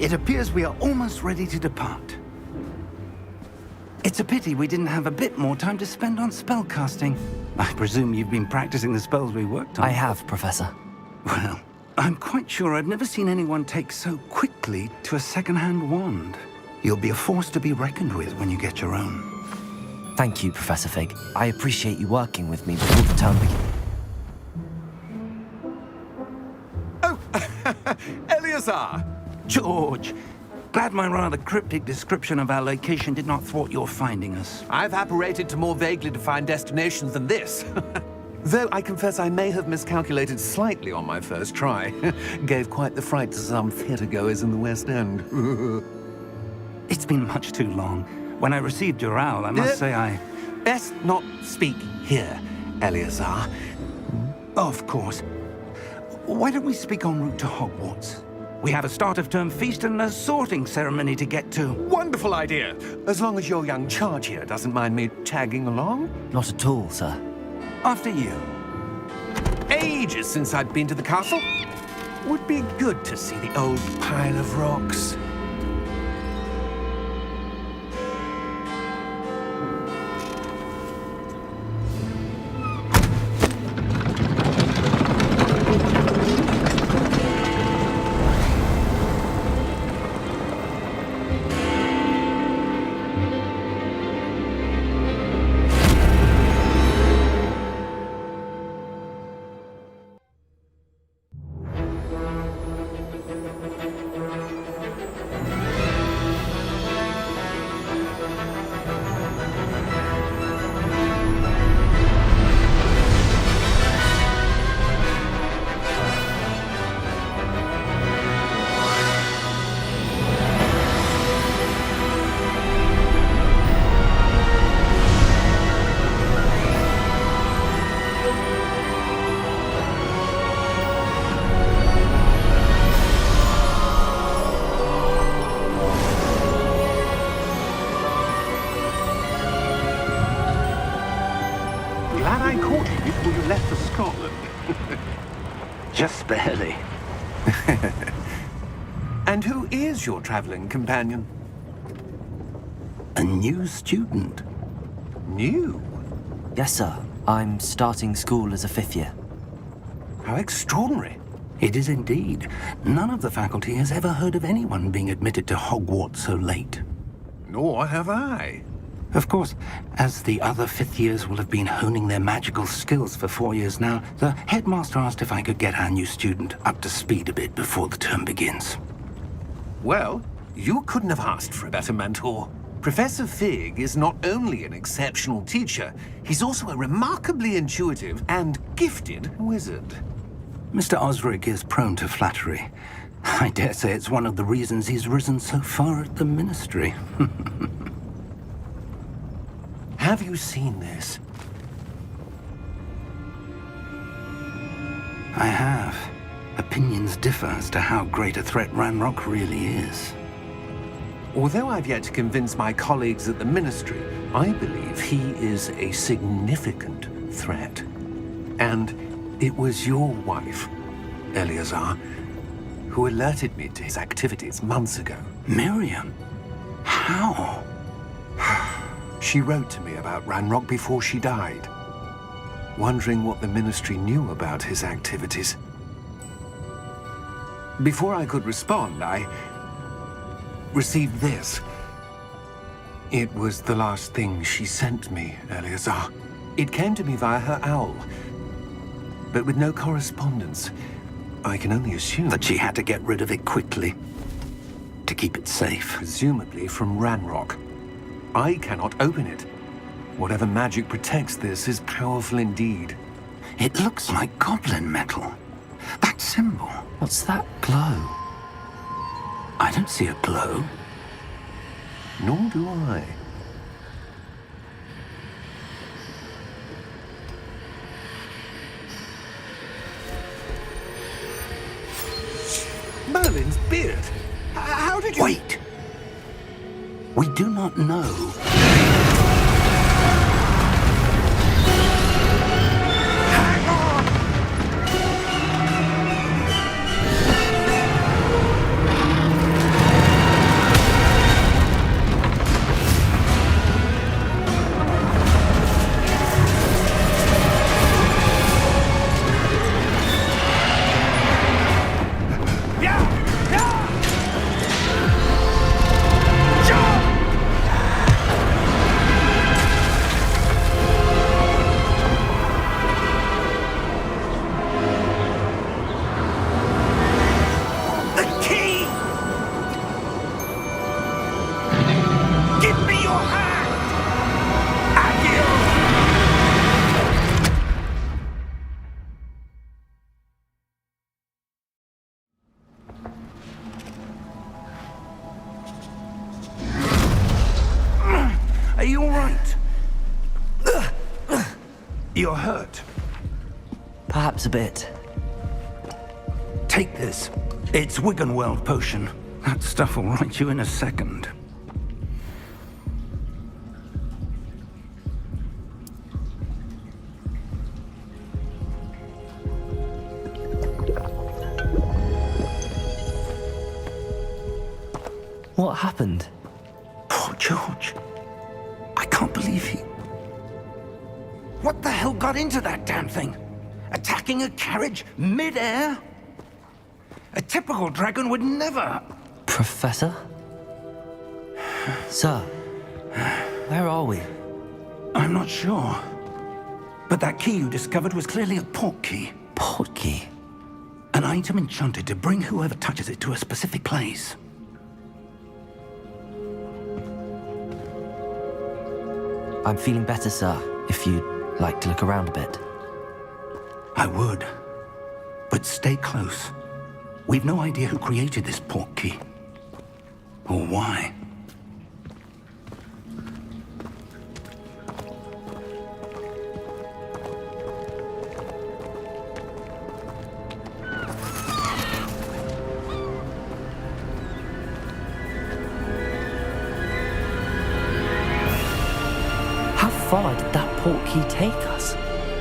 It appears we are almost ready to depart. It's a pity we didn't have a bit more time to spend on spellcasting. I presume you've been practicing the spells we worked on. I have, Professor. Well, I'm quite sure I've never seen anyone take so quickly to a second-hand wand. You'll be a force to be reckoned with when you get your own. Thank you, Professor Fig. I appreciate you working with me before the term begins. Oh, Eleazar! George! Glad my rather cryptic description of our location did not thwart your finding us. I've apparated to more vaguely defined destinations than this. Though I confess I may have miscalculated slightly on my first try. Gave quite the fright to some theatre-goers in the West End. It's been much too long. When I received your owl, I must say I... Best not speak here, Eleazar. Of course. Why don't we speak en route to Hogwarts? We have a start-of-term feast and a sorting ceremony to get to. Wonderful idea! As long as your young charge here doesn't mind me tagging along. Not at all, sir. After you. Ages since I'd been to the castle. Would be good to see the old pile of rocks. Glad I caught you before you left for Scotland. Just barely. And who is your traveling companion? A new student. New? Yes, sir. I'm starting school as a 5th year. How extraordinary. It is indeed. None of the faculty has ever heard of anyone being admitted to Hogwarts so late. Nor have I. Of course, as the other 5th years will have been honing their magical skills for 4 years now, the headmaster asked if I could get our new student up to speed a bit before the term begins. Well, you couldn't have asked for a better mentor. Professor Fig is not only an exceptional teacher, he's also a remarkably intuitive and gifted wizard. Mr. Osric is prone to flattery. I dare say it's one of the reasons he's risen so far at the ministry. Have you seen this? I have. Opinions differ as to how great a threat Ranrock really is. Although I've yet to convince my colleagues at the Ministry, I believe he is a significant threat. And it was your wife, Eleazar, who alerted me to his activities months ago. Miriam? How? She wrote to me about Ranrock before she died, wondering what the Ministry knew about his activities. Before I could respond, I received this. It was the last thing she sent me, Eleazar. It came to me via her owl, but with no correspondence. I can only assume That she had to get rid of it quickly to keep it safe. presumably from Ranrock. I cannot open it. Whatever magic protects this is powerful indeed. It looks like goblin metal. That symbol. What's that glow? I don't see a glow. Nor do I. Merlin's beard. How did you... Wait! We do not know. Hang on! You're hurt. Perhaps a bit. Take this. It's Wiggenweld potion. That stuff will right you in a second. What happened? Poor George. I can't believe he... What the hell got into that damn thing? Attacking a carriage mid-air? A typical dragon would never... Professor? Sir, where are we? I'm not sure. But that key you discovered was clearly a port key. Port key? An item enchanted to bring whoever touches it to a specific place. I'm feeling better, sir, if you'd like to look around a bit. I would. But stay close. We've no idea who created this port key. Or why. How far did that port key take us?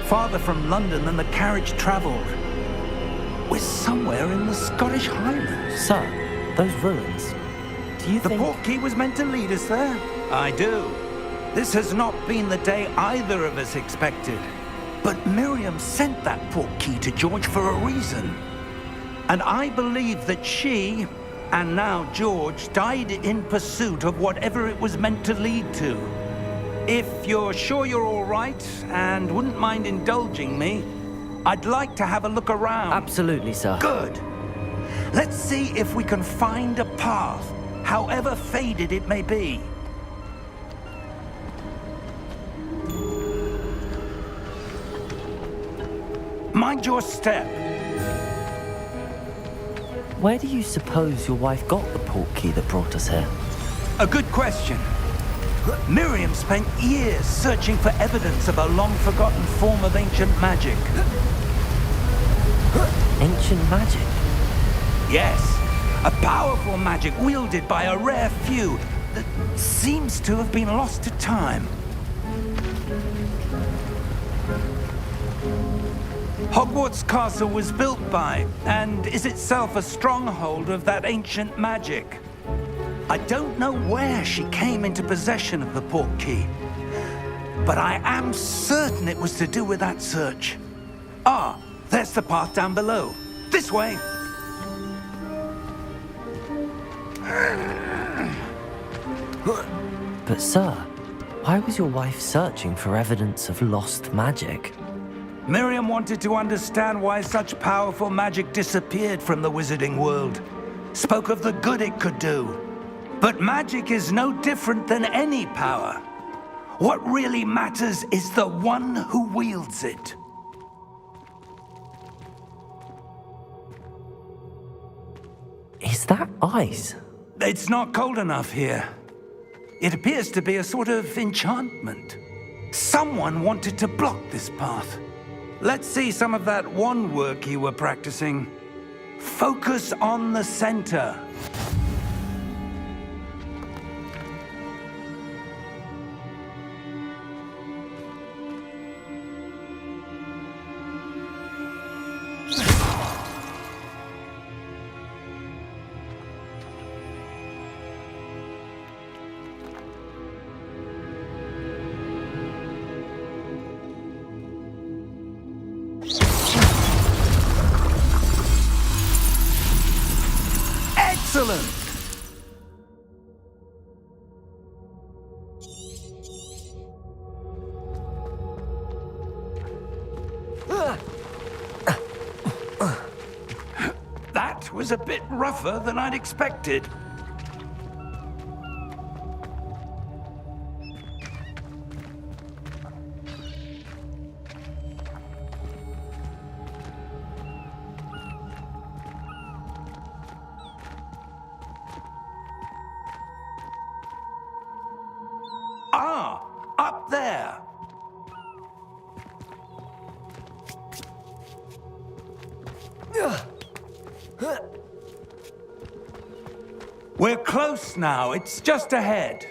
Farther from London than the carriage traveled. We're somewhere in the Scottish Highlands. Sir, those ruins. Do you The think... port key was meant to lead us there? I do. This has not been the day either of us expected. But Miriam sent that port key to George for a reason. And I believe that she, and now George, died in pursuit of whatever it was meant to lead to. If you're sure you're all right and wouldn't mind indulging me, I'd like to have a look around. Absolutely, sir. Good. Let's see if we can find a path, however faded it may be. Mind your step. Where do you suppose your wife got the port key that brought us here? A good question. Miriam spent years searching for evidence of a long-forgotten form of ancient magic. Ancient magic? Yes, a powerful magic wielded by a rare few that seems to have been lost to time. Hogwarts Castle was built by, and is itself a stronghold of that ancient magic. I don't know where she came into possession of the port key, but I am certain it was to do with that search. Ah, there's the path down below. This way. But sir, why was your wife searching for evidence of lost magic? Miriam wanted to understand why such powerful magic disappeared from the wizarding world. Spoke of the good it could do. But magic is no different than any power. What really matters is the one who wields it. Is that ice? It's not cold enough here. It appears to be a sort of enchantment. Someone wanted to block this path. Let's see some of that wand work you were practicing. Focus on the center. Excellent! That was a bit rougher than I'd expected. Ah, up there. We're close now. It's just ahead.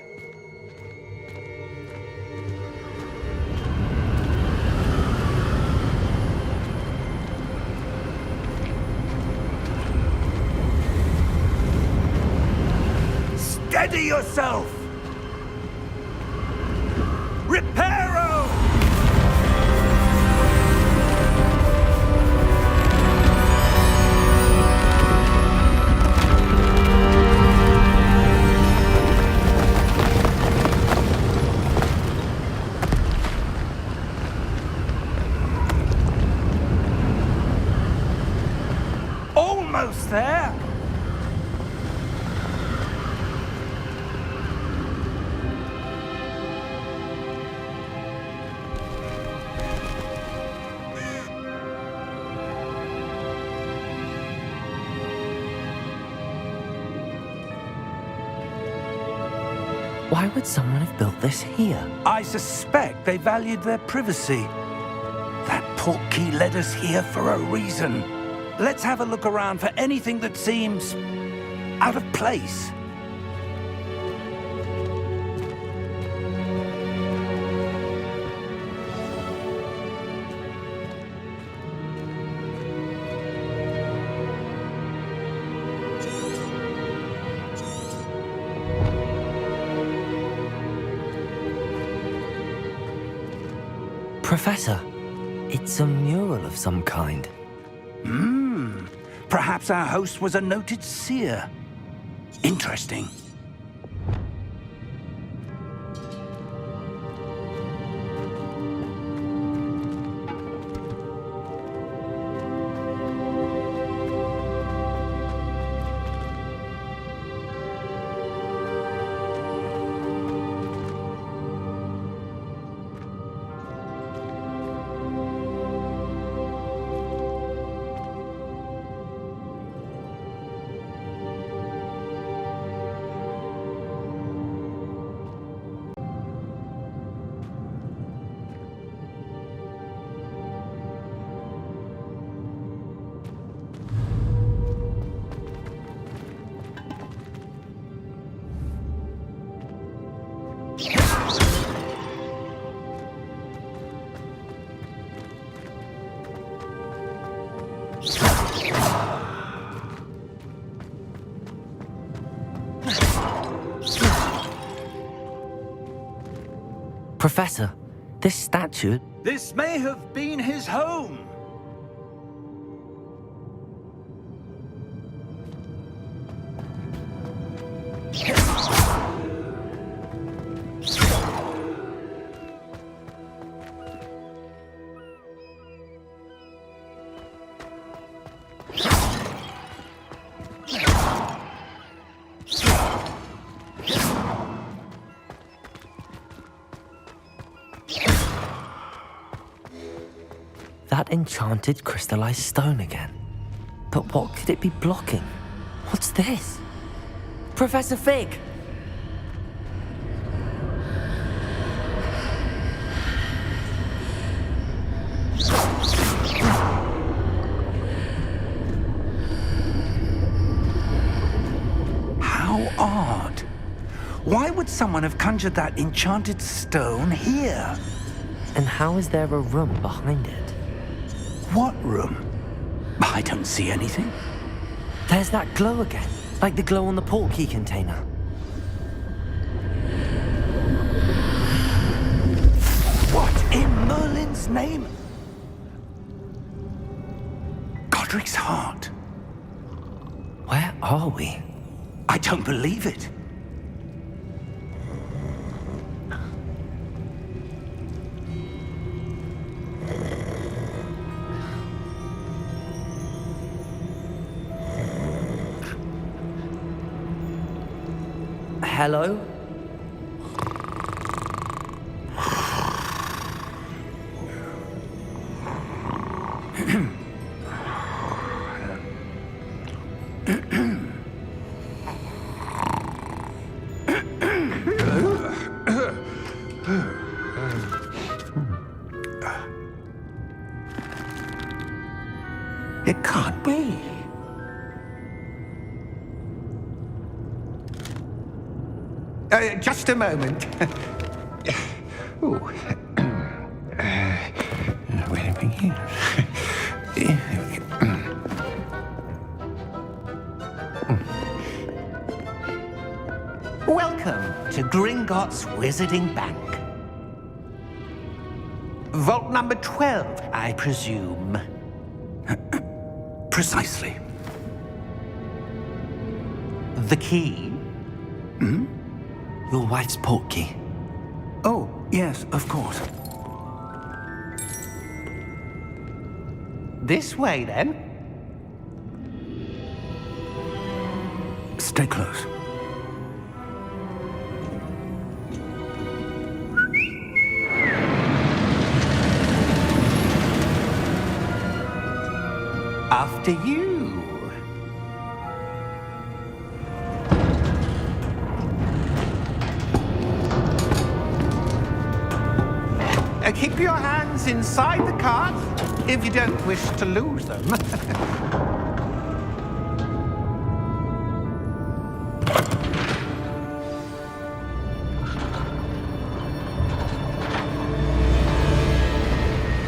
Steady yourself! Reparo! Almost there! Why would someone have built this here? I suspect they valued their privacy. That portkey led us here for a reason. Let's have a look around for anything that seems out of place. Professor, it's a mural of some kind. Perhaps our host was a noted seer. Interesting. Professor, this statue... This may have been his home. That enchanted crystallized stone again. But what could it be blocking? What's this? Professor Fig! How odd. Why would someone have conjured that enchanted stone here? And how is there a room behind it? What room? I don't see anything. There's that glow again, like the glow on the portkey container. What in Merlin's name? Godric's heart. Where are we? I don't believe it. Hello? It can't be. Just a moment. Ooh. Where do we begin? Welcome to Gringotts Wizarding Bank. Vault number 12, I presume. Precisely. The key? Your wife's portkey. Oh, yes, of course. This way, then. Stay close. After you. Keep your hands inside the cart if you don't wish to lose them.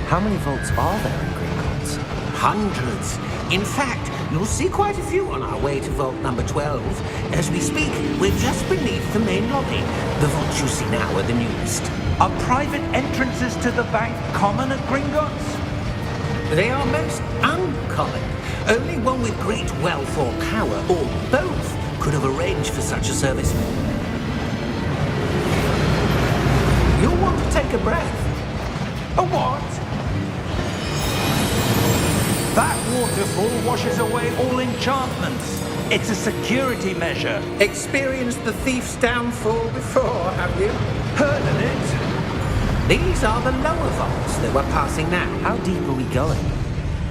How many vaults are there in Gringotts? Hundreds. In fact, you'll see quite a few on our way to vault number 12. As we speak, we're just beneath the main lobby. The vaults you see now are the newest. Are private entrances to the bank common at Gringotts? They are most uncommon. Only one with great wealth or power, or both, could have arranged for such a service. You'll want to take a breath. A what? That waterfall washes away all enchantments. It's a security measure. Experienced the thief's downfall before, have you? Heard of it? These are the lower vaults that we're passing now. How deep are we going?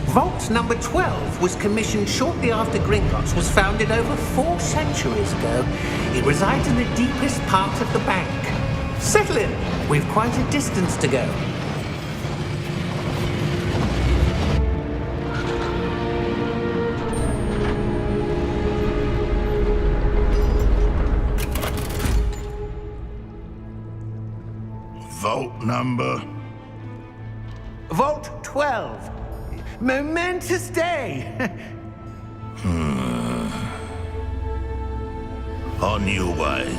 Vault number 12 was commissioned shortly after Gringotts was founded over 4 centuries ago. It resides in the deepest part of the bank. Settle in. We've quite a distance to go. Vault number? Vault 12. Momentous day. On your way.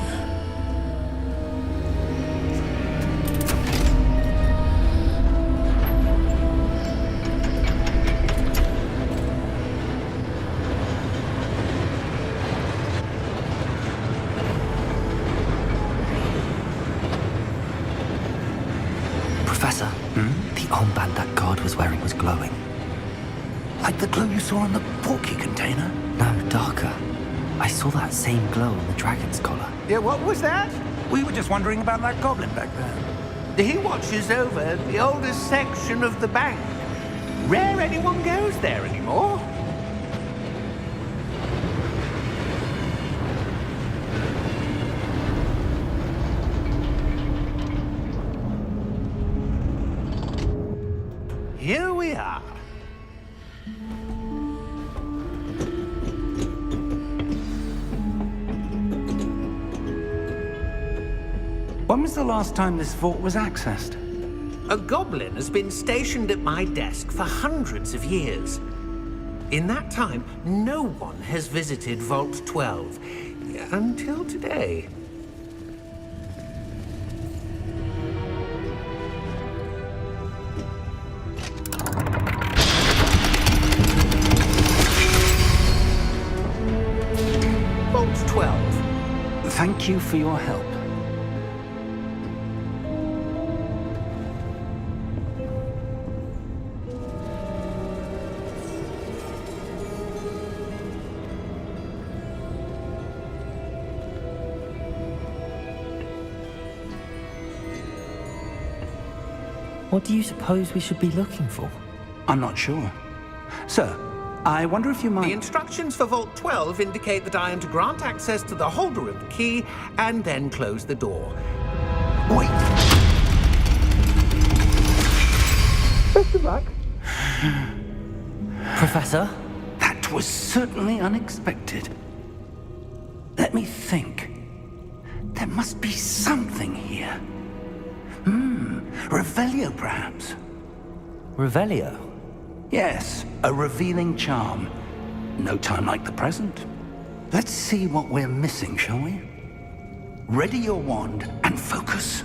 Professor, the armband that guard was wearing was glowing. Like the glow you saw on the portkey container? No, darker. I saw that same glow on the dragon's collar. Yeah, what was that? We were just wondering about that goblin back there. He watches over the oldest section of the bank. Rare anyone goes there anymore. Here we are. When was the last time this vault was accessed? A goblin has been stationed at my desk for hundreds of years. In that time, no one has visited Vault 12 until today. Vault 12. Thank you for your help. What do you suppose we should be looking for? I'm not sure. Sir, I wonder if you might... The instructions for Vault 12 indicate that I am to grant access to the holder of the key and then close the door. Wait! Best of luck. Professor? That was certainly unexpected. Let me think. There must be something here. Revelio, perhaps. Revelio? Yes, a revealing charm. No time like the present. Let's see what we're missing, shall we? Ready your wand and focus.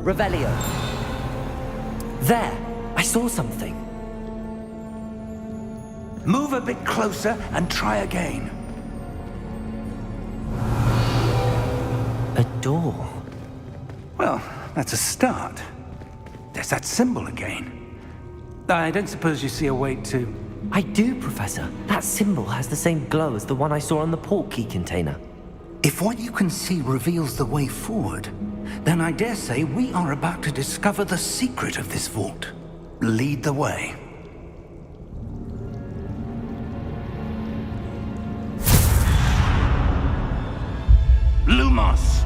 Revelio. There! I saw something. Move a bit closer and try again. A door. Well, that's a start. There's that symbol again. I don't suppose you see a way to... I do, Professor. That symbol has the same glow as the one I saw on the port key container. If what you can see reveals the way forward, then I dare say we are about to discover the secret of this vault. Lead the way. Lumos!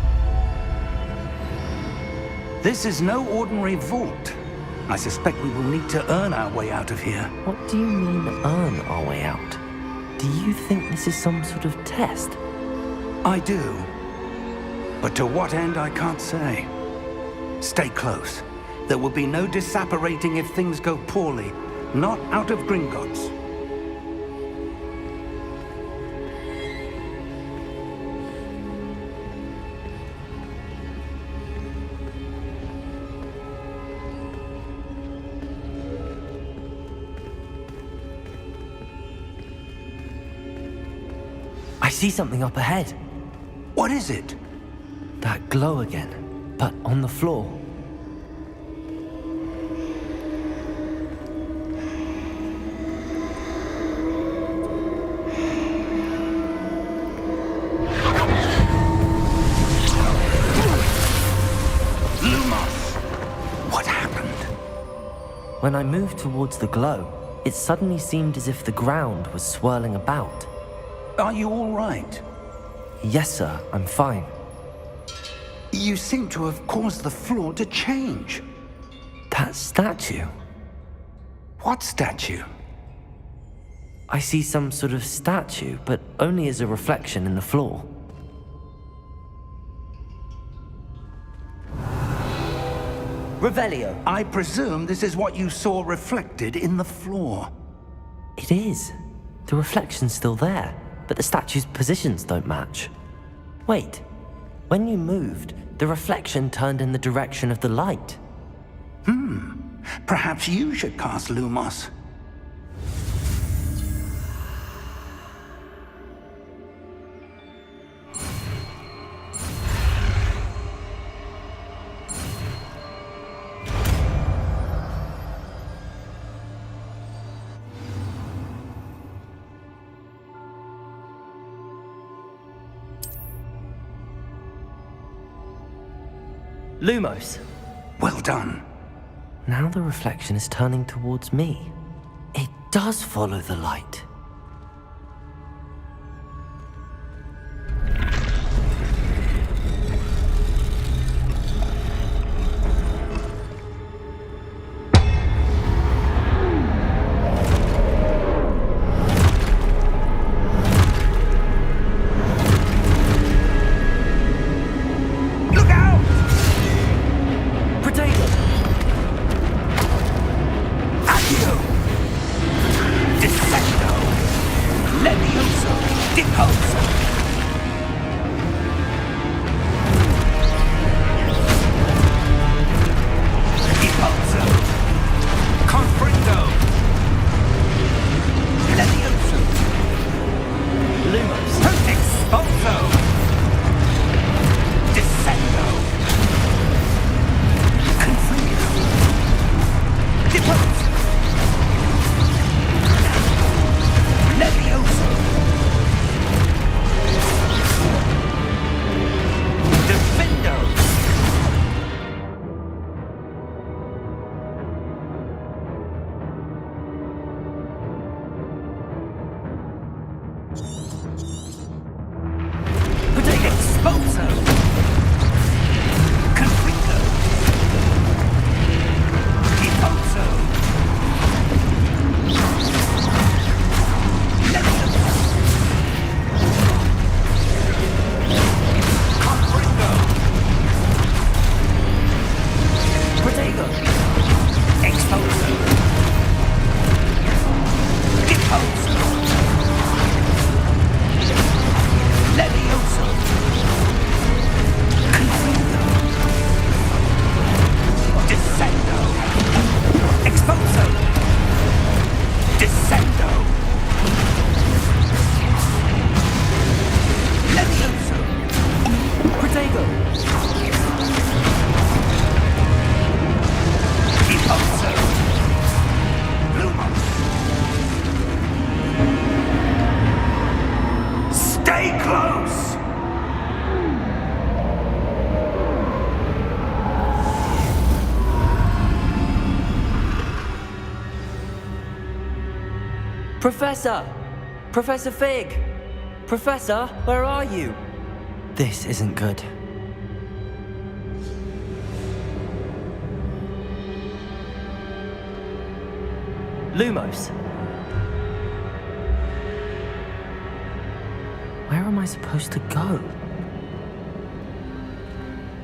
This is no ordinary vault. I suspect we will need to earn our way out of here. What do you mean, earn our way out? Do you think this is some sort of test? I do. But to what end, I can't say. Stay close. There will be no disapparating if things go poorly. Not out of Gringotts. I see something up ahead. What is it? That glow again, but on the floor. Lumos! What happened? When I moved towards the glow, it suddenly seemed as if the ground was swirling about. Are you all right? Yes, sir, I'm fine. You seem to have caused the floor to change. That statue? What statue? I see some sort of statue, but only as a reflection in the floor. Revelio. I presume this is what you saw reflected in the floor. It is. The reflection's still there, but the statue's positions don't match. Wait. When you moved, the reflection turned in the direction of the light. Perhaps you should cast Lumos. Lumos. Well done. Now the reflection is turning towards me. It does follow the light. Look out! Potato! Accio! Dissecto! Professor! Professor Fig! Professor, where are you? This isn't good. Lumos! Where am I supposed to go?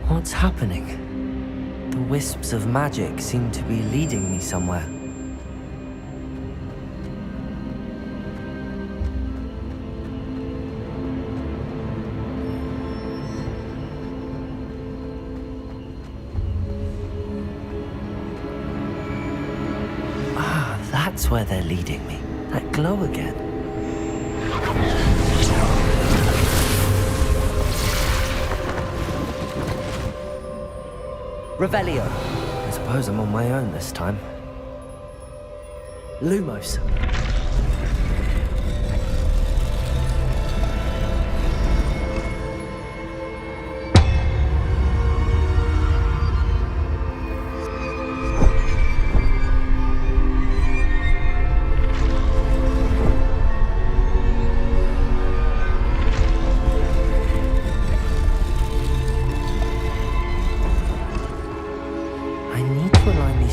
What's happening? The wisps of magic seem to be leading me somewhere. Ah, that's where they're leading me. That glow again. Revelio. I suppose I'm on my own this time. Lumos.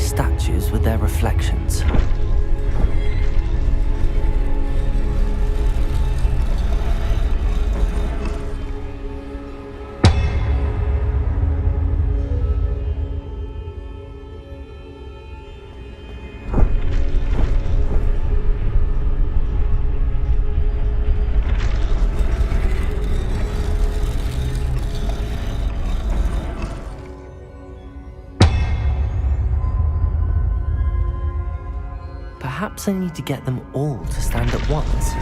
Statues with their reflections. Perhaps I need to get them all to stand at once.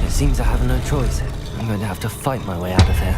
It seems I have no choice. I'm going to have to fight my way out of here.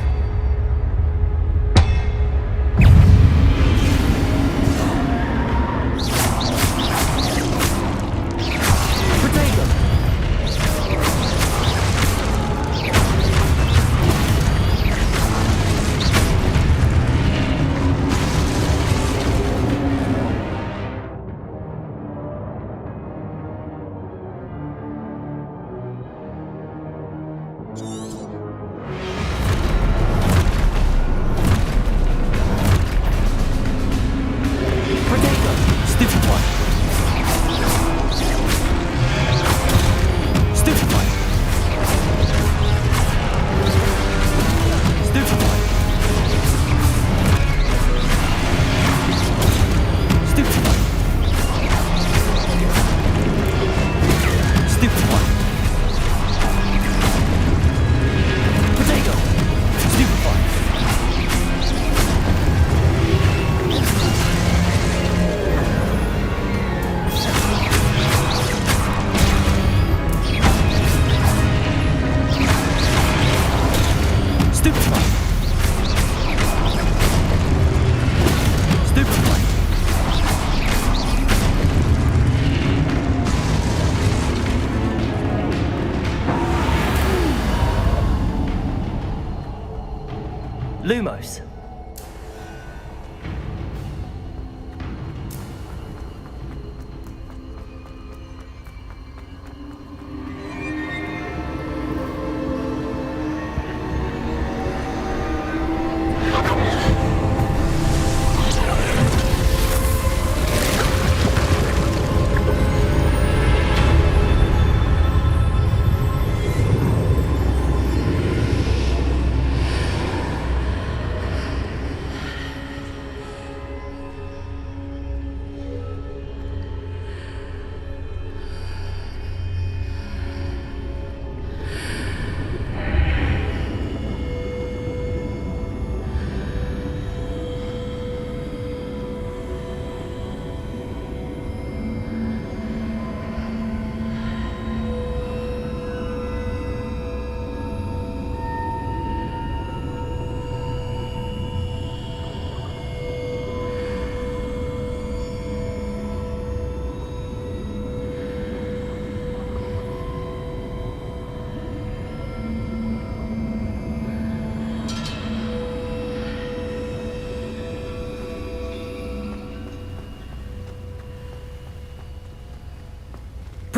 Lumos.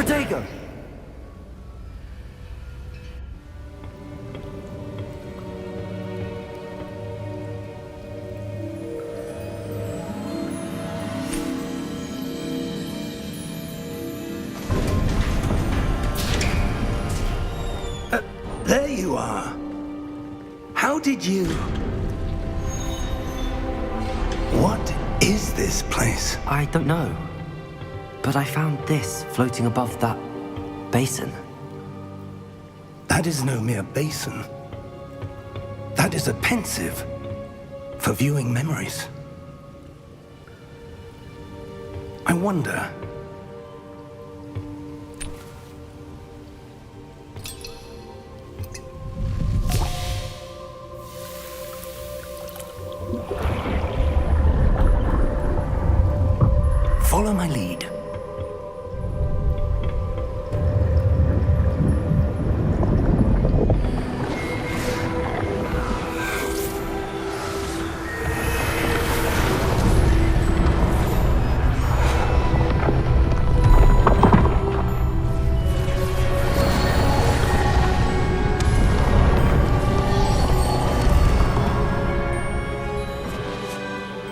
Protego! There you are. How did you... What is this place? I don't know. But I found this floating above that basin. That is no mere basin. That is a pensive for viewing memories. I wonder... Follow my lead.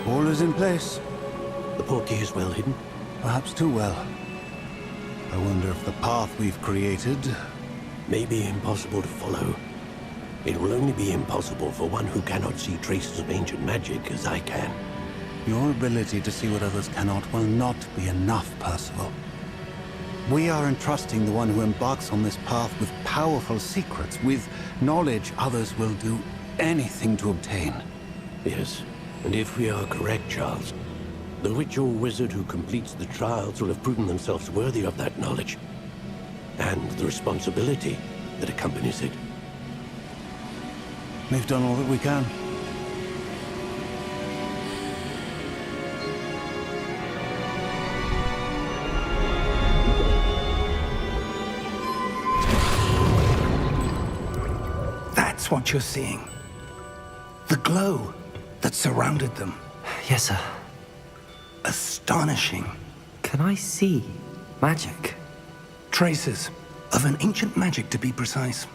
All is in place. The portkey is well hidden. Perhaps too well. I wonder if the path we've created... May be impossible to follow. It will only be impossible for one who cannot see traces of ancient magic as I can. Your ability to see what others cannot will not be enough, Percival. We are entrusting the one who embarks on this path with powerful secrets, with knowledge others will do anything to obtain. Yes, and if we are correct, Charles, the witch or wizard who completes the trials will have proven themselves worthy of that knowledge, and the responsibility that accompanies it. We've done all that we can. That's what you're seeing. The glow that surrounded them. Yes, sir. Astonishing. Can I see magic? Traces of an ancient magic, to be precise.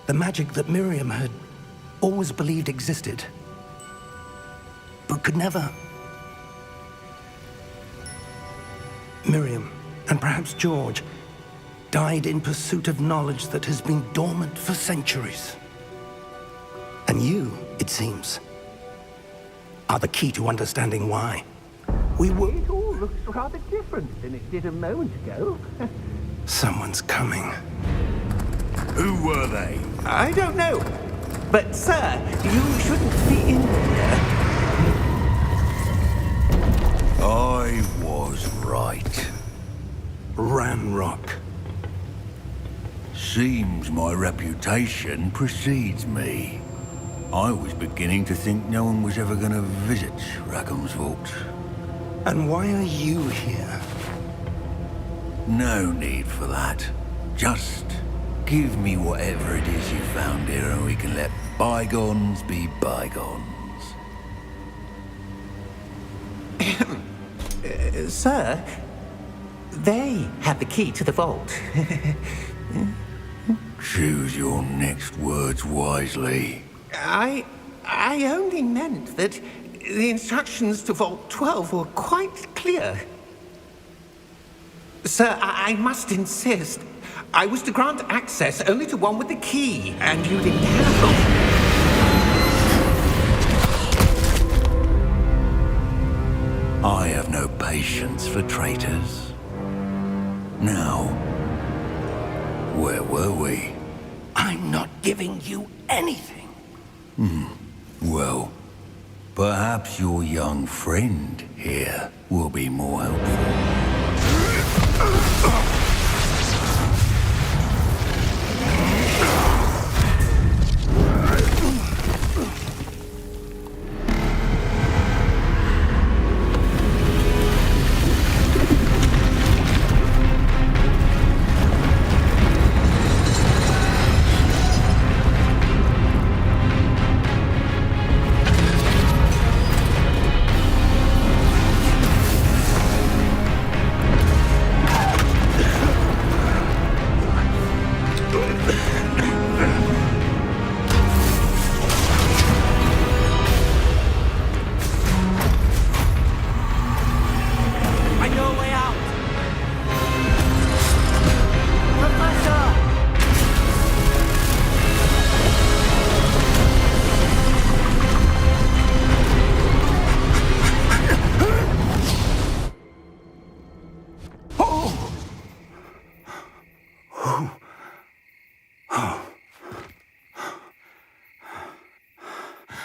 The magic that Miriam had always believed existed, but could never. Miriam, and perhaps George, died in pursuit of knowledge that has been dormant for centuries. And you, it seems, are the key to understanding why. It all looks rather different than it did a moment ago. Someone's coming. Who were they? I don't know. But, sir, you shouldn't be in here. I was right. Ranrock. Seems my reputation precedes me. I was beginning to think no one was ever going to visit Rackham's vault. And why are you here? No need for that. Just give me whatever it is you found here and we can let bygones be bygones. Sir, they have the key to the vault. Choose your next words wisely. I only meant that the instructions to Vault 12 were quite clear. Sir, I must insist. I was to grant access only to one with the key, and you didn't have them. I have no patience for traitors. Now, where were we? I'm not giving you anything. Well, perhaps your young friend here will be more helpful.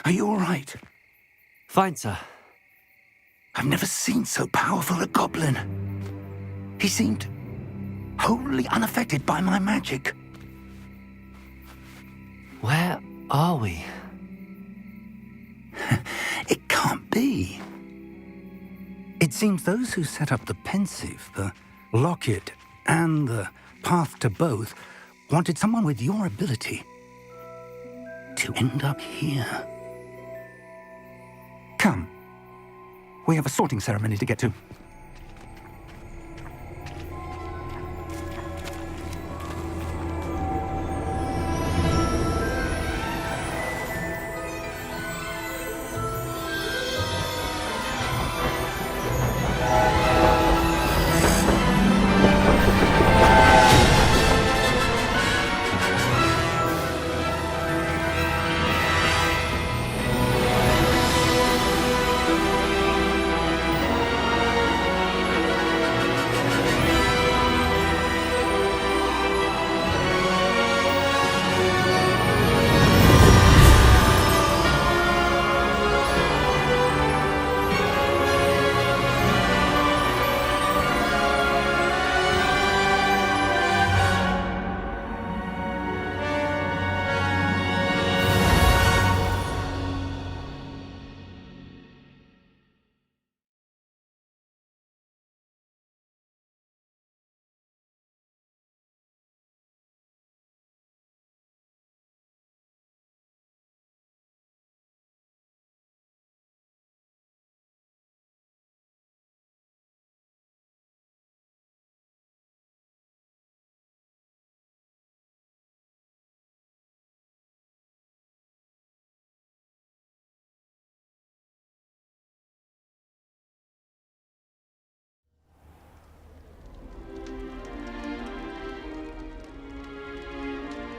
Are you all right? Fine, sir. I've never seen so powerful a goblin. He seemed wholly unaffected by my magic. Where are we? It can't be. It seems those who set up the pensive, the locket, and the path to both wanted someone with your ability to end up here. Come. We have a sorting ceremony to get to.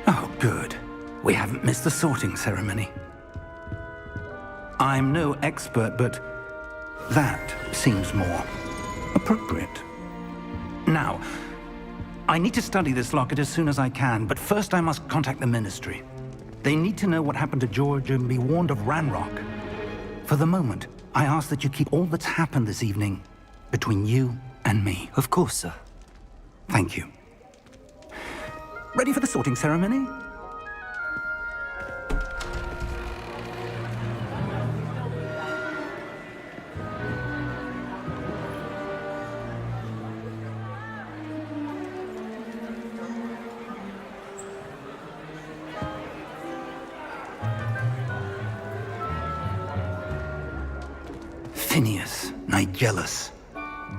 Oh, good. We haven't missed the sorting ceremony. I'm no expert, but that seems more appropriate. Now, I need to study this locket as soon as I can, but first I must contact the Ministry. They need to know what happened to George and be warned of Ranrock. For the moment, I ask that you keep all that's happened this evening between you and me. Of course, sir. Thank you. Ready for the sorting ceremony? Phineas, Nigellus,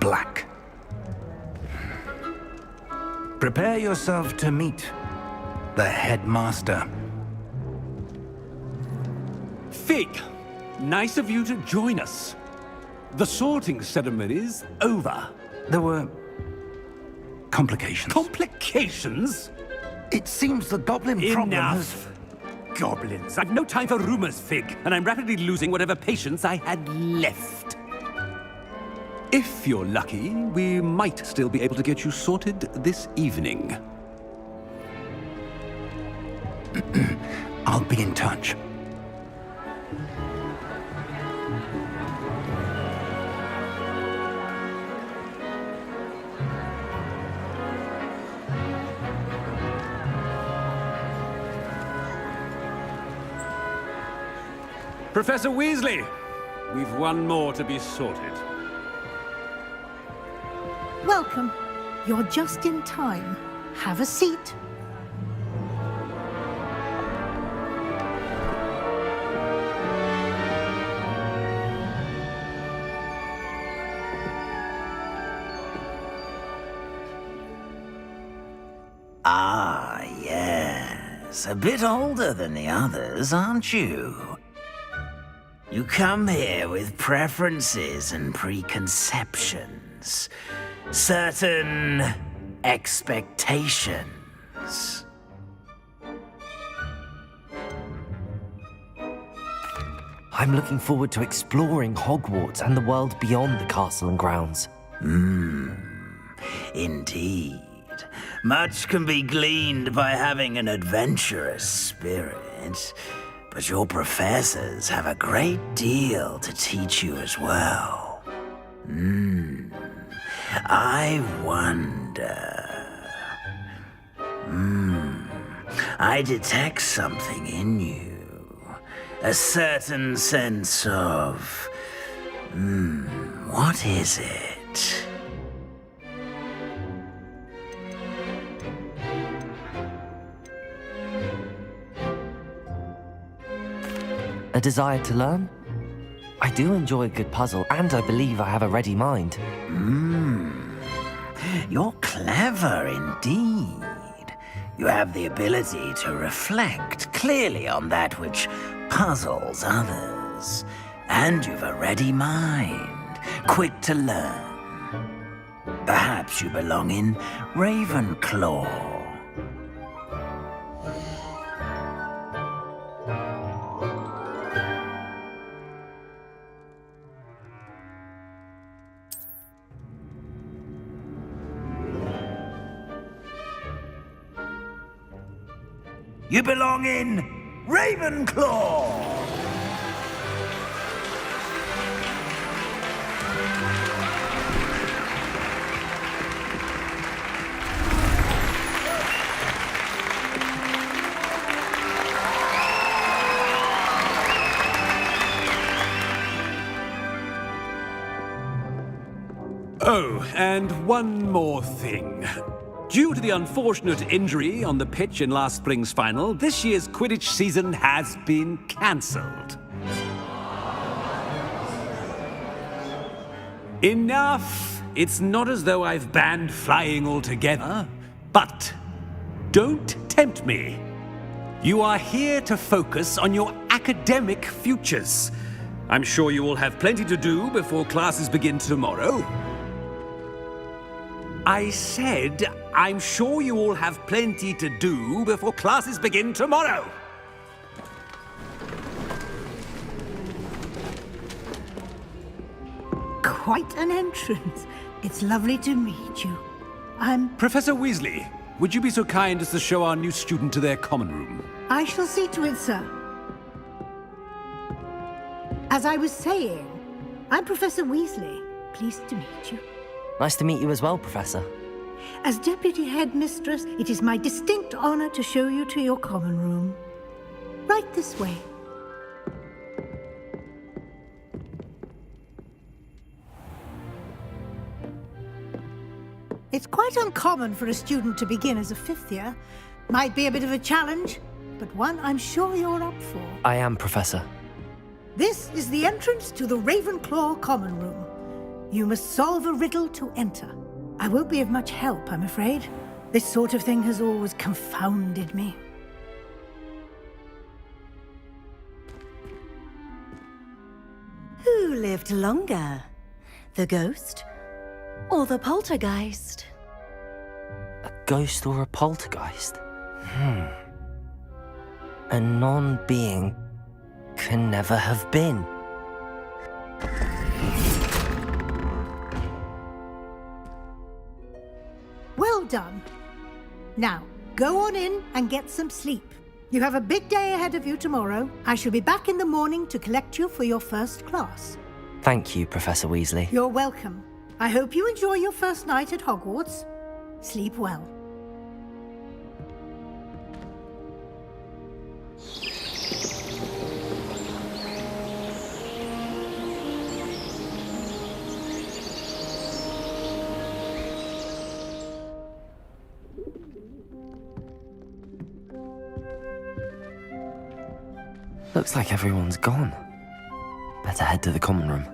Black. Prepare yourself to meet the headmaster. Fig, nice of you to join us. The sorting ceremony's over. There were complications. Complications? It seems the goblin problem has... Enough! Goblins. I've no time for rumors, Fig, and I'm rapidly losing whatever patience I had left. If you're lucky, we might still be able to get you sorted this evening. I'll be in touch. Professor Weasley, we've one more to be sorted. Welcome. You're just in time. Have a seat. Ah, yes. A bit older than the others, aren't you? You come here with preferences and preconceptions. Certain expectations. I'm looking forward to exploring Hogwarts and the world beyond the castle and grounds. Indeed. Much can be gleaned by having an adventurous spirit. but your professors have a great deal to teach you as well. I wonder... I detect something in you. A certain sense of... what is it? A desire to learn? I do enjoy a good puzzle, and I believe I have a ready mind. You're clever indeed. You have the ability to reflect clearly on that which puzzles others. And you've a ready mind, quick to learn. Perhaps you belong in Ravenclaw. You belong in Ravenclaw! Oh, and one more thing. Due to the unfortunate injury on the pitch in last spring's final, this year's Quidditch season has been cancelled. Enough! It's not as though I've banned flying altogether, but don't tempt me. You are here to focus on your academic futures. I'm sure you will have plenty to do before classes begin tomorrow. I said, I'm sure you all have plenty to do before classes begin tomorrow. Quite an entrance. It's lovely to meet you. Professor Weasley, would you be so kind as to show our new student to their common room? I shall see to it, sir. As I was saying, I'm Professor Weasley. Pleased to meet you. Nice to meet you as well, Professor. As Deputy Headmistress, it is my distinct honor to show you to your common room. Right this way. It's quite uncommon for a student to begin as a fifth year. Might be a bit of a challenge, but one I'm sure you're up for. I am, Professor. This is the entrance to the Ravenclaw common room. You must solve a riddle to enter. I won't be of much help, I'm afraid. This sort of thing has always confounded me. Who lived longer? The ghost or the poltergeist? A ghost or a poltergeist? A non-being can never have been. Well done. Now, go on in and get some sleep. You have a big day ahead of you tomorrow. I shall be back in the morning to collect you for your first class. Thank you, Professor Weasley. You're welcome. I hope you enjoy your first night at Hogwarts. Sleep well. Looks like everyone's gone. Better head to the common room.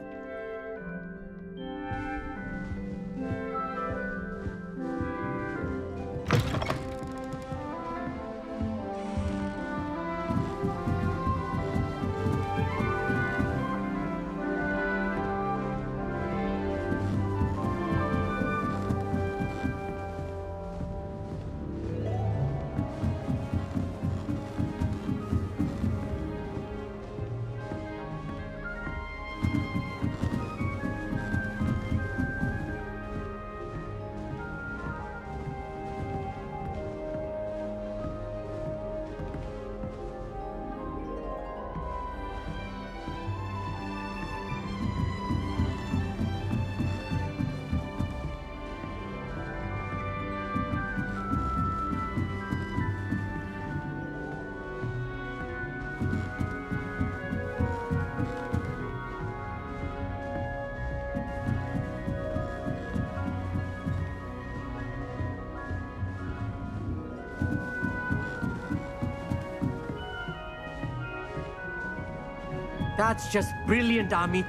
That's just brilliant, Amit.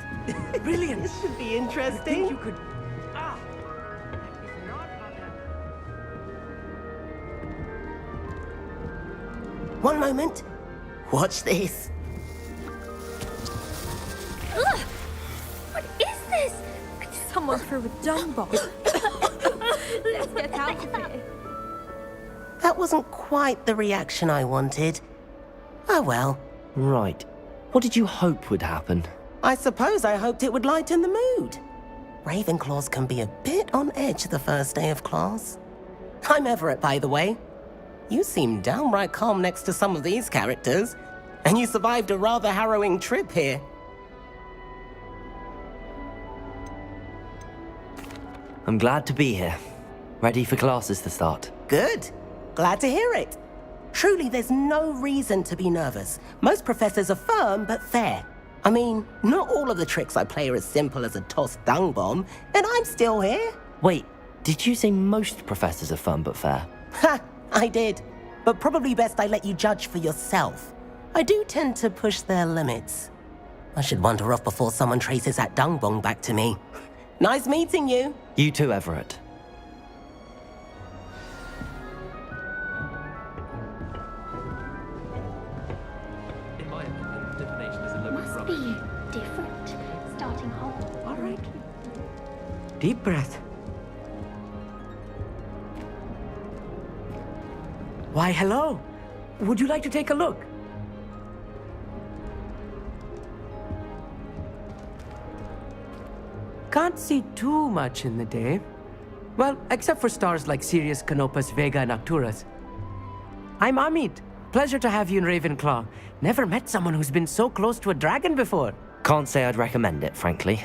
Brilliant. This should be I interesting. think you could... One moment. Watch this. Ugh! What is this? Someone threw a dung bomb. Let's get out of here. That wasn't quite the reaction I wanted. Oh well. Right. What did you hope would happen? I suppose I hoped it would lighten the mood. Ravenclaws can be a bit on edge the first day of class. I'm Everett, by the way. You seem downright calm next to some of these characters, and you survived a rather harrowing trip here. I'm glad to be here. Ready for classes to start. Good. Glad to hear it. Truly, there's no reason to be nervous. Most professors are firm but fair. I mean, not all of the tricks I play are as simple as a tossed dung bomb, and I'm still here. Wait, did you say most professors are firm but fair? Ha! I did. But probably best I let you judge for yourself. I do tend to push their limits. I should wander off before someone traces that dung bomb back to me. Nice meeting you. You too, Everett. In my opinion, divination is a load of Must rubbish. be different. Starting Hogwarts. All right. Deep breath. Why, hello. Would you like to take a look? Can't see too much in the day. Well, except for stars like Sirius, Canopus, Vega, and Arcturus. I'm Amit. Pleasure to have you in Ravenclaw. Never met someone who's been so close to a dragon before. Can't say I'd recommend it, frankly.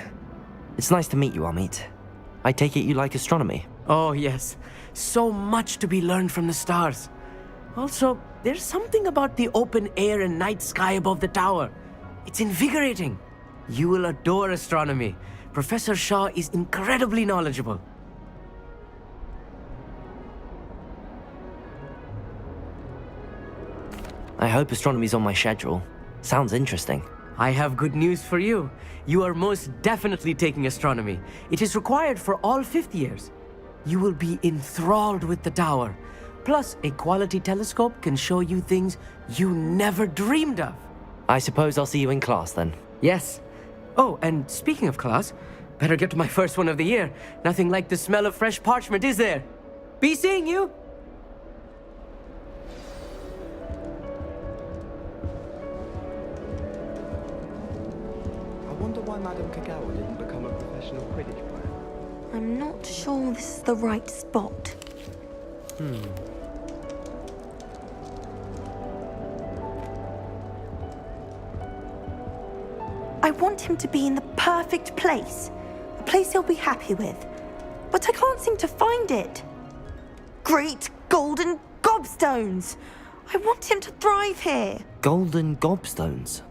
It's nice to meet you, Amit. I take it you like astronomy. Oh, yes. So much to be learned from the stars. Also, there's something about the open air and night sky above the tower. It's invigorating. You will adore astronomy. Professor Shaw is incredibly knowledgeable. I hope astronomy's on my schedule. Sounds interesting. I have good news for you. You are most definitely taking astronomy. It is required for all fifth years. You will be enthralled with the tower. Plus, a quality telescope can show you things you never dreamed of. I suppose I'll see you in class then. Yes. Oh, and speaking of class, better get to my first one of the year. Nothing like the smell of fresh parchment, is there? Be seeing you! I wonder why Madame Kagawa didn't become a professional Quidditch player. I'm not sure this is the right spot. I want him to be in the perfect place. A place he'll be happy with. But I can't seem to find it. Great golden gobstones! I want him to thrive here. Golden gobstones?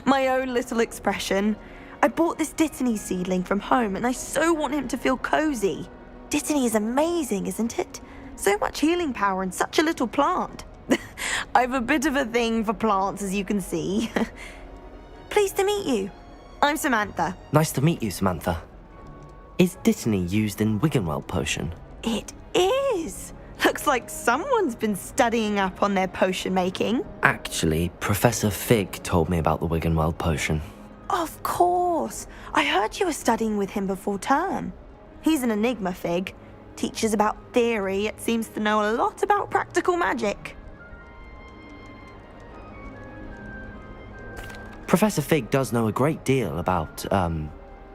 My own little expression. I bought this Dittany seedling from home and I so want him to feel cozy. Dittany is amazing, isn't it? So much healing power in such a little plant. I've a bit of a thing for plants, as you can see. Pleased to meet you. I'm Samantha. Nice to meet you, Samantha. Is Dittany used in Wiggenweld potion? It is. Looks like someone's been studying up on their potion making. Actually, Professor Fig told me about the Wiggenweld potion. Of course. I heard you were studying with him before term. He's an enigma, Fig. Teaches about theory, yet seems to know a lot about practical magic. Professor Fig does know a great deal about,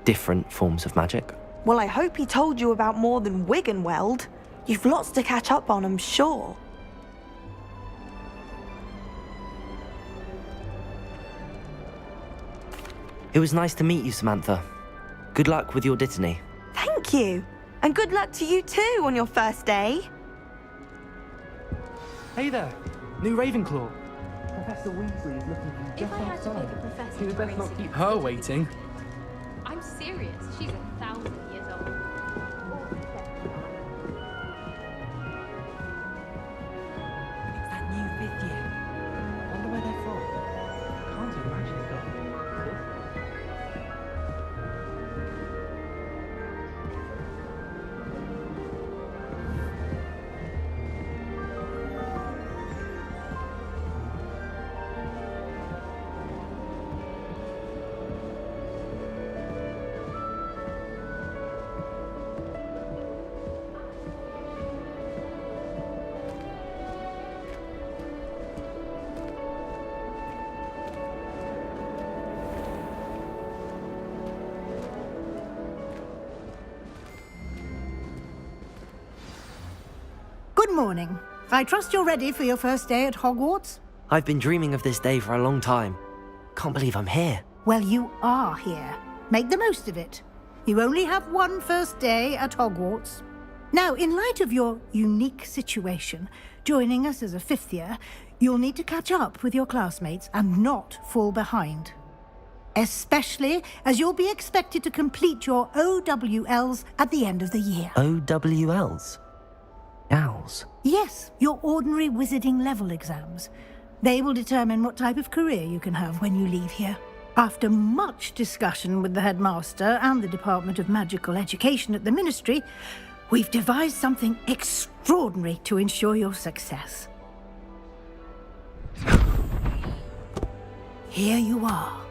different forms of magic. Well, I hope he told you about more than Wiggenweld. You've lots to catch up on, I'm sure. It was nice to meet you, Samantha. Good luck with your Dittany. Thank you. And good luck to you too on your first day. Hey there, new Ravenclaw. Professor Weasley is looking for you If just I had to outside. pick a professor You to best race not against- keep her waiting. I'm serious. She's 1,000 years old. It's that new fifth year. Wonder where they're from. Can't imagine going. Good morning. I trust you're ready for your first day at Hogwarts? I've been dreaming of this day for a long time. Can't believe I'm here. Well, you are here. Make the most of it. You only have one first day at Hogwarts. Now, in light of your unique situation, joining us as a fifth year, you'll need to catch up with your classmates and not fall behind. Especially as you'll be expected to complete your OWLs at the end of the year. OWLs? Owls? Yes, your ordinary wizarding level exams. They will determine what type of career you can have when you leave here. After much discussion with the headmaster and the Department of Magical Education at the Ministry, we've devised something extraordinary to ensure your success. Here you are.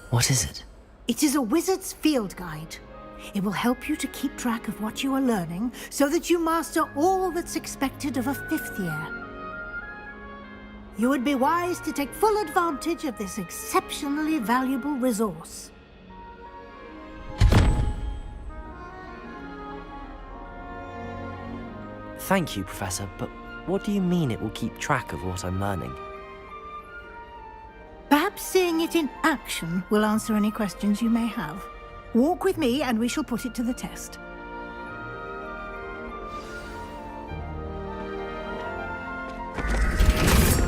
What is it? It is a wizard's field guide. It will help you to keep track of what you are learning so that you master all that's expected of a fifth year. You would be wise to take full advantage of this exceptionally valuable resource. Thank you, Professor, but what do you mean it will keep track of what I'm learning? Perhaps seeing it in action will answer any questions you may have. Walk with me and we shall put it to the test.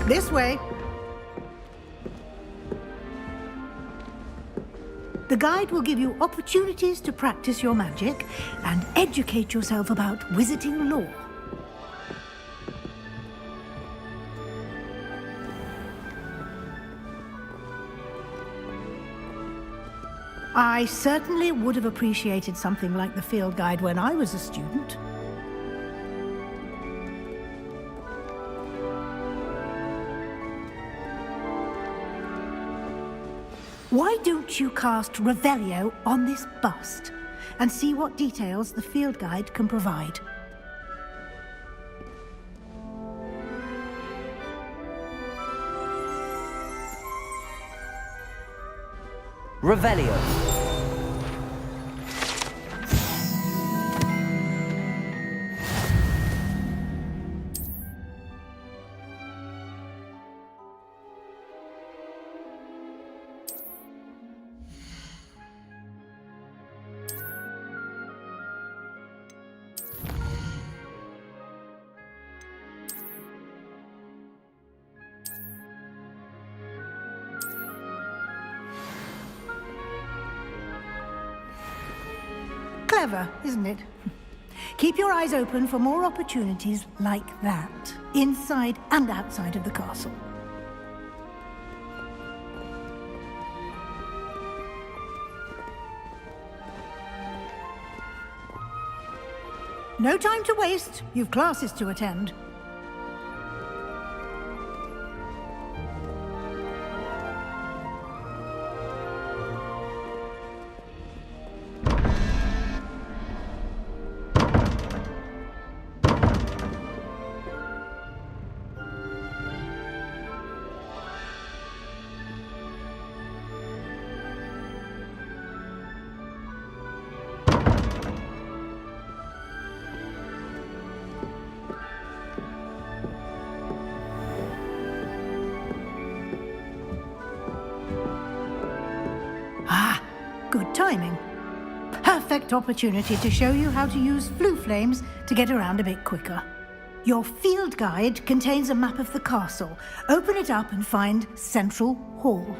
This way. The guide will give you opportunities to practice your magic and educate yourself about wizarding lore. I certainly would have appreciated something like the field guide when I was a student. Why don't you cast Revelio on this bust and see what details the field guide can provide? Revelio. Clever, isn't it? Keep your eyes open for more opportunities like that, inside and outside of the castle. No time to waste. You've classes to attend. Good timing. Perfect opportunity to show you how to use flue flames to get around a bit quicker. Your field guide contains a map of the castle. Open it up and find Central Hall.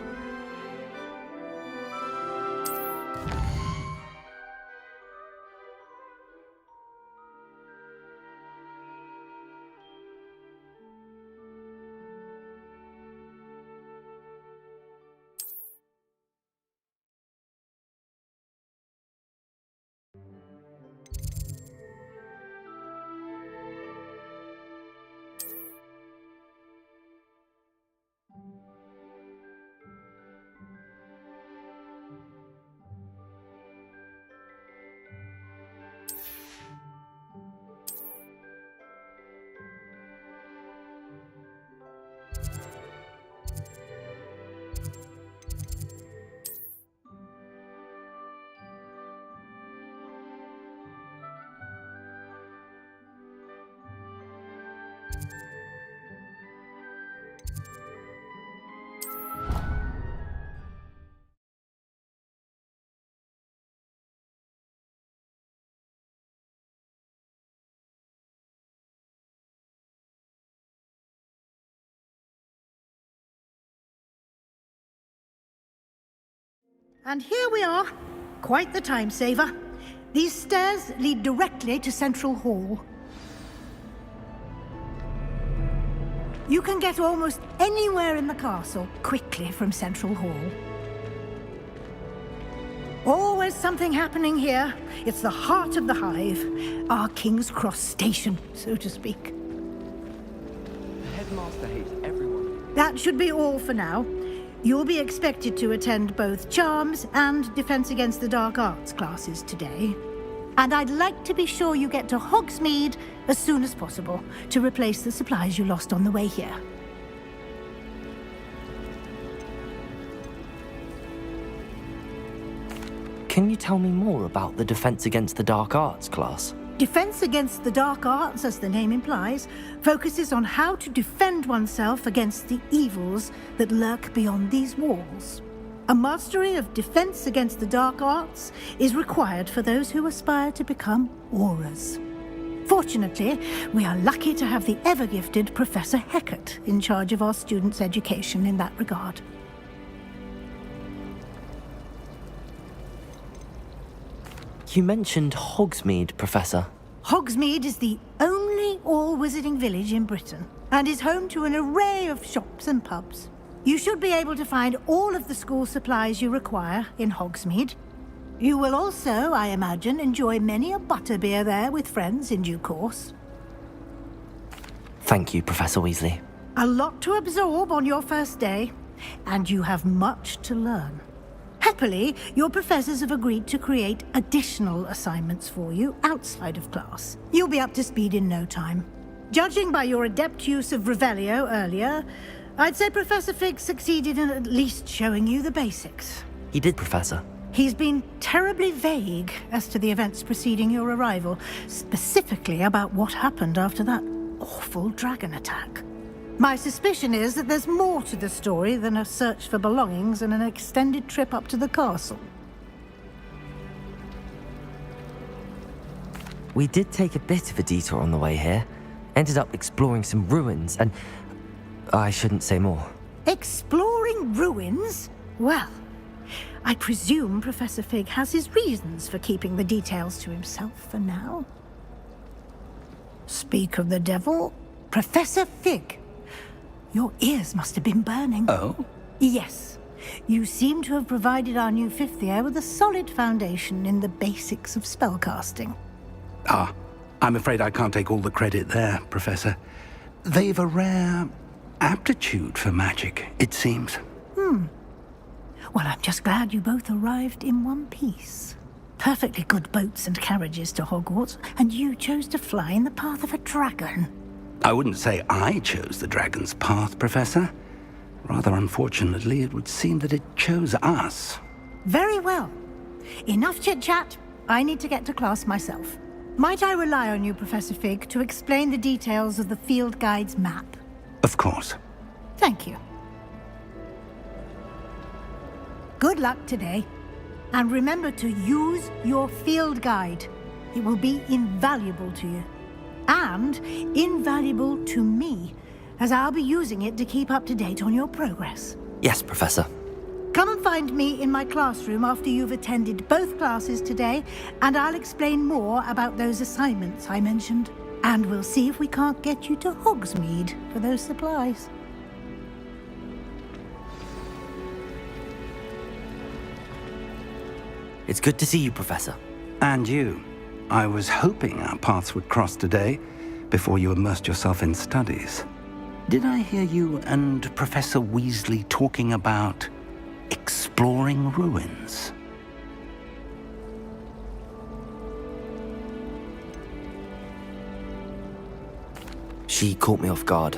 And here we are. Quite the time saver. These stairs lead directly to Central Hall. You can get almost anywhere in the castle quickly from Central Hall. Always something happening here. It's the heart of the Hive. Our King's Cross station, so to speak. The headmaster hates everyone. That should be all for now. You'll be expected to attend both Charms and Defense Against the Dark Arts classes today. And I'd like to be sure you get to Hogsmeade as soon as possible to replace the supplies you lost on the way here. Can you tell me more about the Defense Against the Dark Arts class? Defense Against the Dark Arts, as the name implies, focuses on how to defend oneself against the evils that lurk beyond these walls. A mastery of Defense Against the Dark Arts is required for those who aspire to become Aurors. Fortunately, we are lucky to have the ever-gifted Professor Hecat in charge of our students' education in that regard. You mentioned Hogsmeade, Professor. Hogsmeade is the only all-wizarding village in Britain and is home to an array of shops and pubs. You should be able to find all of the school supplies you require in Hogsmeade. You will also, I imagine, enjoy many a butterbeer there with friends in due course. Thank you, Professor Weasley. A lot to absorb on your first day, and you have much to learn. Happily, your professors have agreed to create additional assignments for you outside of class. You'll be up to speed in no time. Judging by your adept use of Revelio earlier, I'd say Professor Fig succeeded in at least showing you the basics. He did, Professor. He's been terribly vague as to the events preceding your arrival, specifically about what happened after that awful dragon attack. My suspicion is that there's more to the story than a search for belongings and an extended trip up to the castle. We did take a bit of a detour on the way here. Ended up exploring some ruins and... I shouldn't say more. Exploring ruins? Well, I presume Professor Fig has his reasons for keeping the details to himself for now. Speak of the devil, Professor Fig. Your ears must have been burning. Oh? Yes. You seem to have provided our new fifth year with a solid foundation in the basics of spellcasting. Ah, I'm afraid I can't take all the credit there, Professor. They've a rare aptitude for magic, it seems. Well, I'm just glad you both arrived in one piece. Perfectly good boats and carriages to Hogwarts, and you chose to fly in the path of a dragon. I wouldn't say I chose the dragon's path, Professor. Rather unfortunately, it would seem that it chose us. Very well. Enough chit-chat. I need to get to class myself. Might I rely on you, Professor Fig, to explain the details of the field guide's map? Of course. Thank you. Good luck today. And remember to use your field guide. It will be invaluable to you. And invaluable to me, as I'll be using it to keep up to date on your progress. Yes, Professor. Come and find me in my classroom after you've attended both classes today, and I'll explain more about those assignments I mentioned. And we'll see if we can't get you to Hogsmeade for those supplies. It's good to see you, Professor. And you. I was hoping our paths would cross today, before you immersed yourself in studies. Did I hear you and Professor Weasley talking about exploring ruins? She caught me off guard.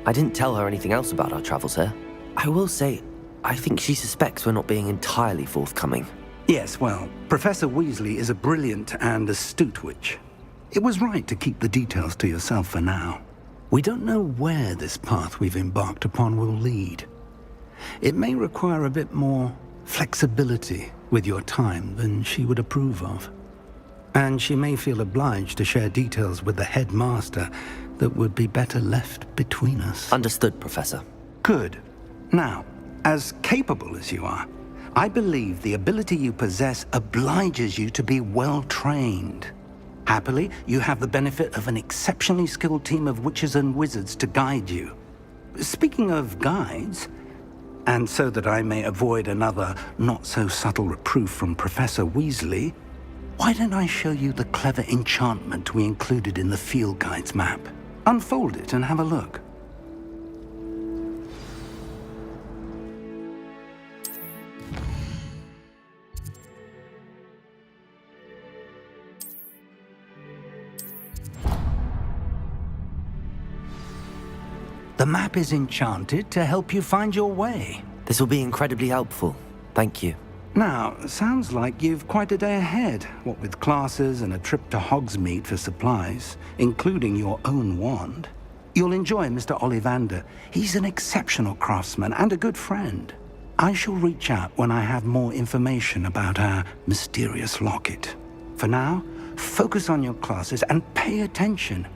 I didn't tell her anything else about our travels here. I will say, I think she suspects we're not being entirely forthcoming. Yes, well, Professor Weasley is a brilliant and astute witch. It was right to keep the details to yourself for now. We don't know where this path we've embarked upon will lead. It may require a bit more flexibility with your time than she would approve of. And she may feel obliged to share details with the headmaster that would be better left between us. Understood, Professor. Good. Now, as capable as you are, I believe the ability you possess obliges you to be well-trained. Happily, you have the benefit of an exceptionally skilled team of witches and wizards to guide you. Speaking of guides, and so that I may avoid another not-so-subtle reproof from Professor Weasley, why don't I show you the clever enchantment we included in the field guide's map? Unfold it and have a look. The map is enchanted to help you find your way. This will be incredibly helpful. Thank you. Now, sounds like you've quite a day ahead, what with classes and a trip to Hogsmeade for supplies, including your own wand. You'll enjoy Mr. Ollivander. He's an exceptional craftsman and a good friend. I shall reach out when I have more information about our mysterious locket. For now, focus on your classes and pay attention.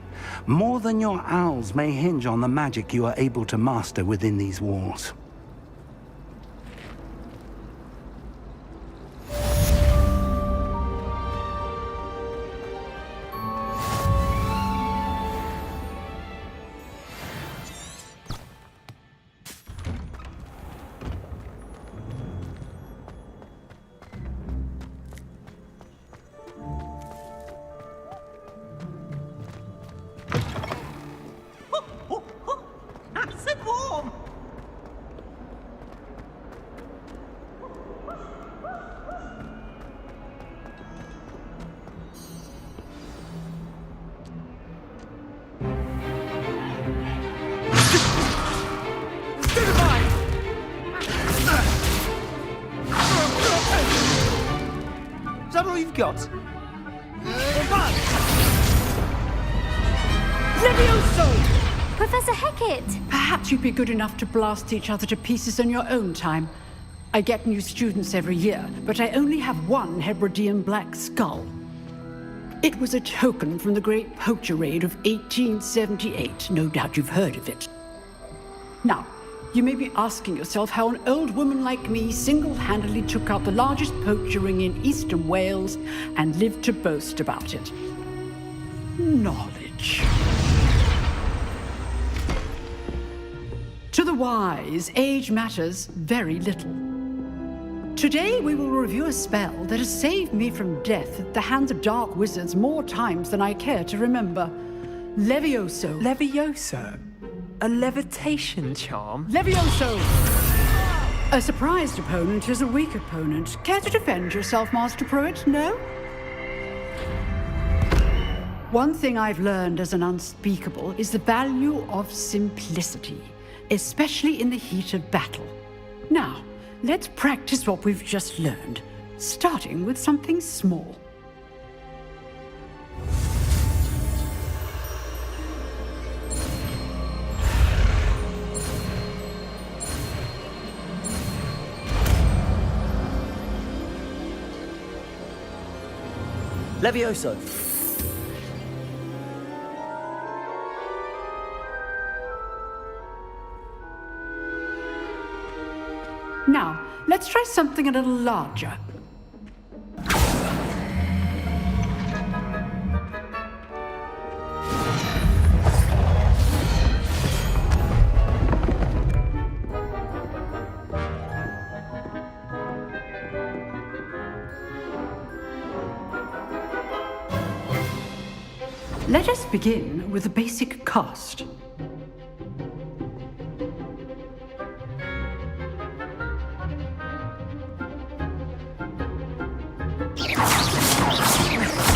More than your owls may hinge on the magic you are able to master within these walls. Is that all you've got? Levioso! Professor Hecat! Perhaps you'd be good enough to blast each other to pieces in your own time. I get new students every year, but I only have one Hebridean black skull. It was a token from the Great Poacher Raid of 1878. No doubt you've heard of it. Now, you may be asking yourself how an old woman like me single-handedly took out the largest poacher ring in eastern Wales and lived to boast about it. Knowledge. To the wise, age matters very little. Today we will review a spell that has saved me from death at the hands of dark wizards more times than I care to remember. Levioso. Levioso? A levitation charm? Levioso! A surprised opponent is a weak opponent. Care to defend yourself, Master Pruitt? No? One thing I've learned as an unspeakable is the value of simplicity, especially in the heat of battle. Now, let's practice what we've just learned, starting with something small. Levioso. Now, let's try something a little larger. Let us begin with the basic cast.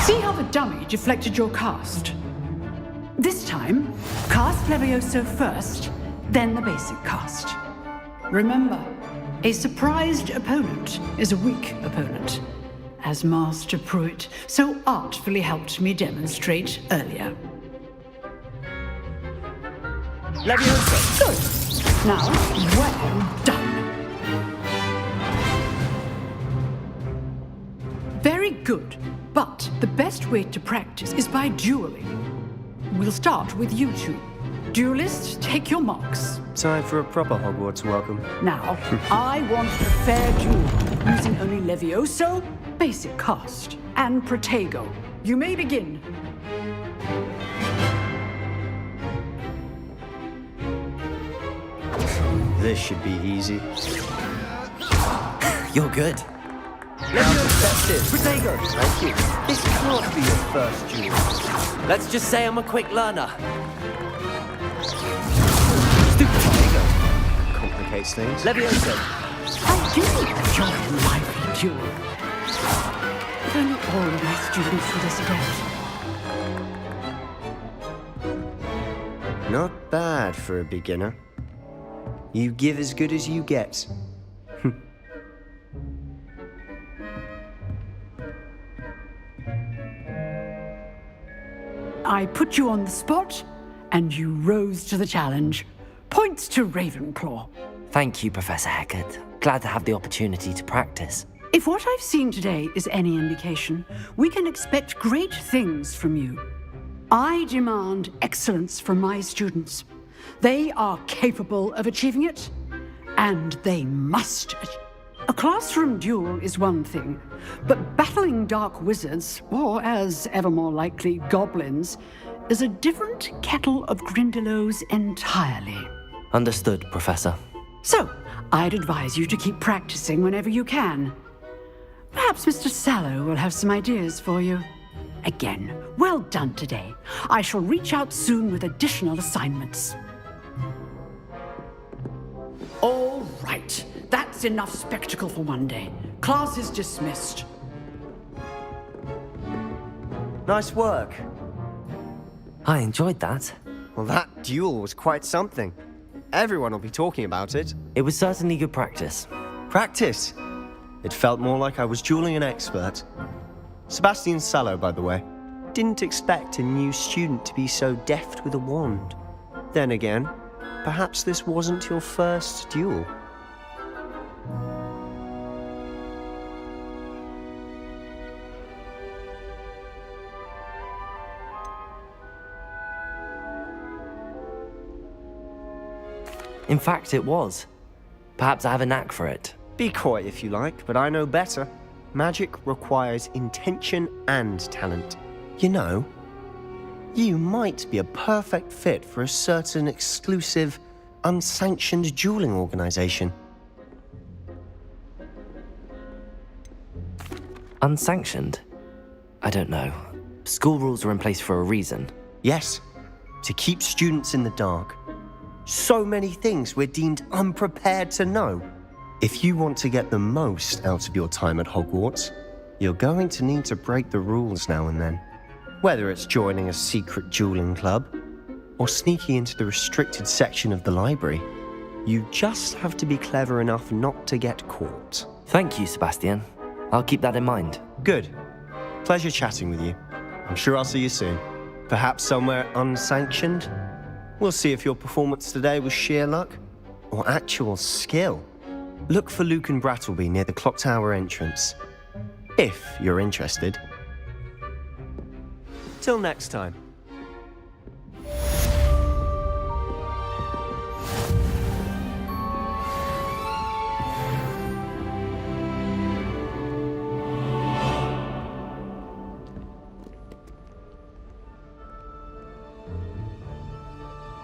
See how the dummy deflected your cast? This time, cast Levioso first, then the basic cast. Remember, a surprised opponent is a weak opponent, as Master Pruitt so artfully helped me demonstrate earlier. Levioso! Good. Now, well done. Very good, but the best way to practice is by dueling. We'll start with you two. Duelists, take your marks. Time for a proper Hogwarts welcome. Now, I want a fair duel, using only Levioso, basic cast, and Protego. You may begin. This should be easy. You're good. That's it. Protego! Thank you. This can't be your first duel. Let's just say I'm a quick learner. Complicates things. Levioso! I do enjoy a lively duel. If only all of my students were this adept. Not bad for a beginner. You give as good as you get. I put you on the spot, and you rose to the challenge. Points to Ravenclaw. Thank you, Professor Hecat. Glad to have the opportunity to practice. If what I've seen today is any indication, we can expect great things from you. I demand excellence from my students. They are capable of achieving it, and they must. A classroom duel is one thing, but battling dark wizards, or as ever more likely, goblins, is a different kettle of Grindylows entirely. Understood, Professor. So, I'd advise you to keep practicing whenever you can. Perhaps Mr. Sallow will have some ideas for you. Again, well done today. I shall reach out soon with additional assignments. All right, that's enough spectacle for one day. Class is dismissed. Nice work. I enjoyed that. Well, that duel was quite something. Everyone will be talking about it. It was certainly good practice. Practice? It felt more like I was dueling an expert. Sebastian Sallow, by the way. Didn't expect a new student to be so deft with a wand. Then again, perhaps this wasn't your first duel. In fact, it was. Perhaps I have a knack for it. Be coy if you like, but I know better. Magic requires intention and talent. You know, you might be a perfect fit for a certain exclusive, unsanctioned dueling organization. Unsanctioned? I don't know. School rules are in place for a reason. Yes, to keep students in the dark. So many things we're deemed unprepared to know. If you want to get the most out of your time at Hogwarts, you're going to need to break the rules now and then. Whether it's joining a secret dueling club, or sneaking into the restricted section of the library, you just have to be clever enough not to get caught. Thank you, Sebastian. I'll keep that in mind. Good. Pleasure chatting with you. I'm sure I'll see you soon. Perhaps somewhere unsanctioned? We'll see if your performance today was sheer luck or actual skill. Look for Luke and Brattleby near the clock tower entrance, if you're interested. Till next time.